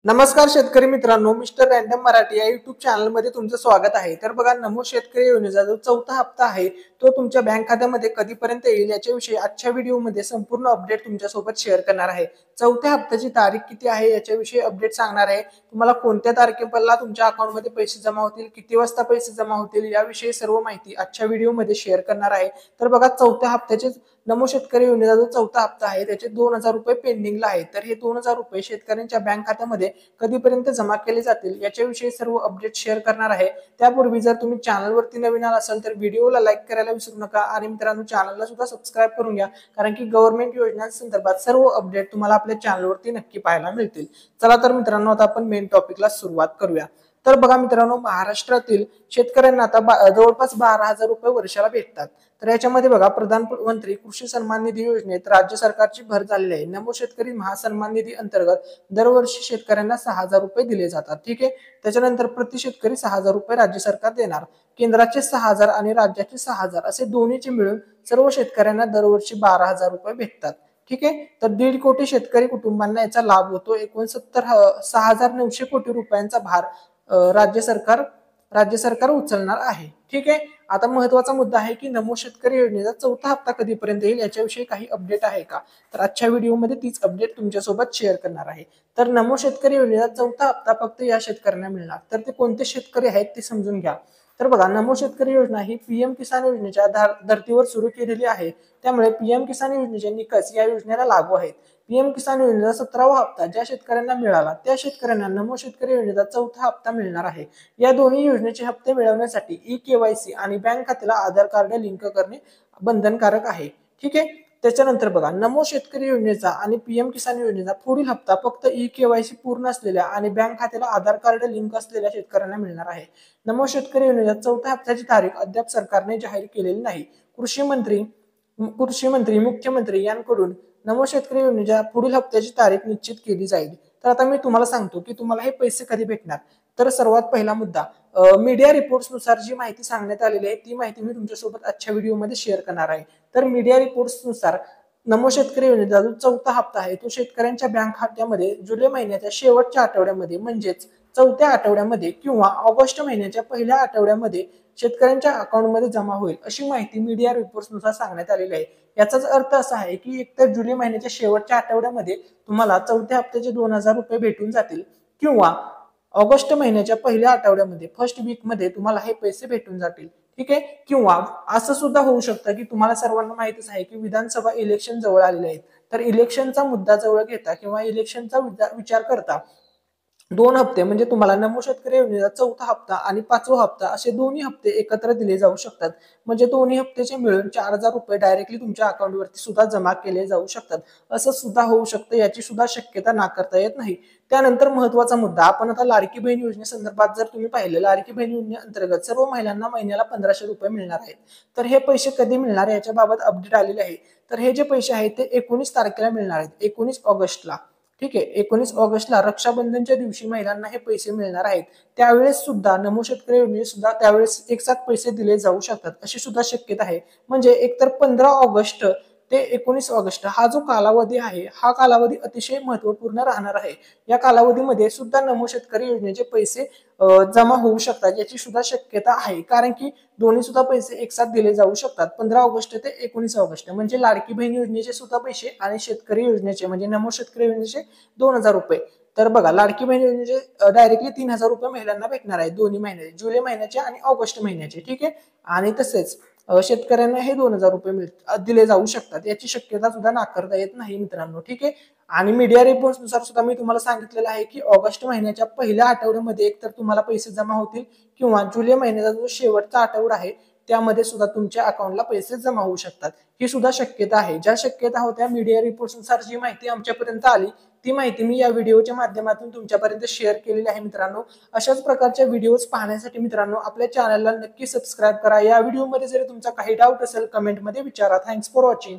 नमस्कार शेतकरी मित्रांनो, मिस्टर रँडम मराठी या युट्यूब चॅनलमध्ये तुमचं स्वागत आहे। तर बघा, नमो शेतकरी योजनेचा जो चौथा हप्ता आहे तो तुमच्या बँक खात्यामध्ये कधीपर्यंत येईल याच्याविषयी आजच्या व्हिडिओमध्ये संपूर्ण अपडेट तुमच्यासोबत शेअर करणार आहे। चौथ्या हप्त्याची तारीख किती आहे याच्याविषयी अपडेट सांगणार आहे। तुम्हाला कोणत्या तारखेला तुमच्या अकाउंटमध्ये पैसे जमा होतील, किती वाजता पैसे जमा होतील याविषयी सर्व माहिती आजच्या व्हिडिओमध्ये शेअर करणार आहे। तर बघा, चौथ्या हप्त्याचे नमो शेतकरी योजनेचा जो चौथा हप्ता आहे त्याचे 2000 रुपये पेंडिंगला आहे। तर हे 2000 रुपये शेतकऱ्यांच्या बँक खात्यामध्ये कधीपर्यंत जमा केले जातील याच्याविषयी सर्व अपडेट शेअर करणार आहे। त्यापूर्वी जर तुम्ही चॅनलवरती नवीन असाल तर व्हिडिओला लाईक करायला विसरू नका आणि मित्रांनो चॅनलला सुद्धा सबस्क्राइब करून घ्या, कारण की गव्हर्नमेंट योजनांसंदर्भात सर्व अपडेट तुम्हाला आपल्या चॅनलवरती नक्की पाहायला मिळतील। चला तर मित्रांनो, आता आपण मेन टॉपिकला सुरुवात करूया। तर बघा मित्रांनो, महाराष्ट्रातील शेतकऱ्यांना आता जवळपास 12,000 रुपये वर्षाला भेटतात। तर याच्यामध्ये बघा, प्रधानमंत्री कृषी सन्मान निधी योजनेत राज्य सरकारची भर झालेली आहे। नमो शेतकरी महासन्मान निधी अंतर्गत दरवर्षी शेतकऱ्यांना 6,000 रुपये दिले जातात। ठीक आहे, त्याच्यानंतर प्रति शेतकरी 6,000 रुपये राज्य सरकार देणार। केंद्राचे 6,000 आणि राज्याचे 6,000 असे दोन्हीचे मिळून सर्व शेतकऱ्यांना दरवर्षी 12,000 रुपये भेटतात। ठीक आहे, तर 1.5 कोटी शेतकरी कुटुंबांना याचा लाभ होतो। 6,900 कोटी रुपयांचा भार राज्य सरकार उचलणार आहे। ठीक आहे, आता महत्वाचा मुद्दा आहे की नमो शेतकरी योजनेचा चौथा हप्ता कधीपर्यंत येईल याच्याविषयी काही अपडेट आहे का, तर आजच्या व्हिडिओमध्ये तीच अपडेट तुमच्यासोबत शेअर करणार आहे। तर नमो शेतकरी योजनेचा चौथा हप्ता फक्त या शेतकऱ्यांना मिळणार। तर ते कोणते शेतकरी आहेत ते समजून घ्या। तर बघा, नमो शेतकरी योजना ही पीएम किसान योजनेच्या धर्तीवर सुरू केलेली आहे, त्यामुळे पीएम किसान योजनेचे निकष या योजनेला लागू आहेत। पीएम किसान योजनेचा 17वा हप्ता ज्या शेतकऱ्यांना मिळाला त्या शेतकऱ्यांना नमो शेतकरी योजनेचा चौथा हप्ता मिळणार आहे। या दोन्ही योजनेचे हप्ते मिळवण्यासाठी ई-केवायसी आणि बँक खात्याला आधार कार्ड लिंक करणे बंधनकारक आहे। ठीक आहे, त्याच्यानंतर बघा, नमो शेतकरी योजनेचा आणि पीएम किसान योजनेचा पुढील हप्ता फक्त ई-केवायसी पूर्ण असलेल्या आणि बँक खात्याला आधार कार्ड लिंक असलेल्या शेतकऱ्यांना मिळणार आहे। नमो शेतकरी योजनेच्या चौथ्या हप्त्याची तारीख अद्याप सरकारने जाहीर केलेली नाही। कृषी मंत्री मुख्यमंत्री यांकडून नमो शेतकरी योजनेच्या पुढील हप्त्याची तारीख निश्चित केली जाईल। तर आता मी तुम्हाला सांगतो की तुम्हाला हे पैसे कधी भेटणार। तर सर्वात पहिला मुद्दा, मीडिया रिपोर्ट्स नुसार जी माहिती सांगण्यात आलेली आहे ती माहिती मी तुमच्यासोबत आजच्या व्हिडिओमध्ये शेअर करणार आहे। तर मीडिया रिपोर्ट्स नुसार नमो शेतकरी योजनेचा जो चौथा हप्ता आहे तो शेतकऱ्यांच्या बँक खात्यामध्ये जुलै महिन्याच्या शेवटच्या आठवड्यामध्ये म्हणजेच चौथ्या आठवड्यामध्ये किंवा ऑगस्ट महिन्याच्या पहिल्या आठवड्यामध्ये शेतकऱ्यांच्या अकाउंटमध्ये जमा होईल, अशी माहिती मीडिया रिपोर्ट्स नुसार सांगण्यात आलेली आहे। याचाच अर्थ असा आहे की एकतर जुलै महिन्याच्या शेवटच्या आठवड्यामध्ये तुम्हाला चौथ्या हप्त्याचे 2,000 रुपये भेटून जातील, किंवा ऑगस्ट महिन्याच्या पहिल्या आठवड्यामध्ये फर्स्ट वीक मध्ये तुम्हाला हे पैसे भेटून जातील। ठीक आहे, किंवा असं सुद्धा होऊ शकतं की तुम्हाला सर्वांना माहितीच आहे की विधानसभा इलेक्शन जवळ आलेले आहेत, तर इलेक्शनचा मुद्दा जवळ घेता किंवा इलेक्शनचा विचार करता 2 हप्ते म्हणजे तुम्हाला नमो शेतकरी योजनेचा चौथा हप्ता आणि 5वा हप्ता असे दोन्ही हप्ते एकत्र दिले जाऊ शकतात। म्हणजे दोन्ही हप्त्याचे मिळून 4,000 रुपये डायरेक्टली तुमच्या अकाउंटवरती सुद्धा जमा केले जाऊ शकतात। असं सुद्धा होऊ शकतं, याची सुद्धा शक्यता नाकारता येत नाही। त्यानंतर महत्वाचा मुद्दा, आपण आता लाडकी बहीण योजनेसंदर्भात जर तुम्ही पाहिलं, लाडकी बहीण योजनेअंतर्गत सर्व महिलांना महिन्याला 1,500 रुपये मिळणार आहेत। तर हे पैसे कधी मिळणार याच्याबाबत अपडेट आलेले आहे। तर हे जे पैसे आहेत ते 19 तारखेला मिळणार आहेत, 19 ऑगस्टला। ठीक आहे, 19 ऑगस्टला रक्षाबंधनच्या दिवशी महिलांना हे पैसे मिळणार आहेत। त्यावेळेस सुद्धा नमो शेतकरी योजनेत सुद्धा त्यावेळेस एकसाथ पैसे दिले जाऊ शकतात, अशी सुद्धा शक्यता आहे। म्हणजे एकतर 15 ऑगस्ट ते 19 ऑगस्ट हा जो कालावधी आहे हा कालावधी अतिशय महत्वपूर्ण राहणार आहे। या कालावधीमध्ये सुद्धा नमो शेतकरी योजनेचे पैसे जमा होऊ शकतात, याची सुद्धा शक्यता आहे, कारण की दोन्ही सुद्धा पैसे एकसाथ दिले जाऊ शकतात। 15 ऑगस्ट ते 19 ऑगस्ट म्हणजे लाडकी बहीण योजनेचे सुद्धा पैसे आणि शेतकरी योजनेचे म्हणजे नमो शेतकरी योजनेचे 2,000 रुपये। तर बघा, लाडकी बहीण योजनेचे डायरेक्टली 3,000 रुपये महिलांना भेटणार आहेत दोन्ही महिन्याचे, जुलै महिन्याचे आणि ऑगस्ट महिन्याचे। ठीक आहे, आणि तसेच शेतकऱ्यांना हे 2,000 रुपये दिले जाऊ शकतात, याची शक्यता सुद्धा नाकारता येत नाही मित्रांनो। ठीक आहे, आणि मीडिया रिपोर्ट्स नुसार सुद्धा मी तुम्हाला सांगितलेलं आहे की ऑगस्ट महिन्याच्या पहिल्या आठवड्यामध्ये एकतर तुम्हाला पैसे जमा होतील, किंवा जुलै महिन्याचा जो शेवटचा आठवडा आहे त्यामध्ये सुद्धा तुमच्या अकाउंटला पैसे जमा होऊ शकतात, ही सुद्धा शक्यता आहे। ज्या शक्यता होत्या मीडिया रिपोर्ट्स नुसार जी माहिती आमच्यापर्यंत आली ती माहिती मी या व्हिडिओच्या माध्यमातून तुमच्यापर्यंत शेअर केलेली आहे मित्रांनो। अशाच प्रकारच्या व्हिडिओज पाहण्यासाठी मित्रांनो आपल्या चॅनलला नक्की सबस्क्राइब करा। या व्हिडिओमध्ये जर तुमचा काही डाऊट असेल कमेंटमध्ये विचारा। Thanks for watching.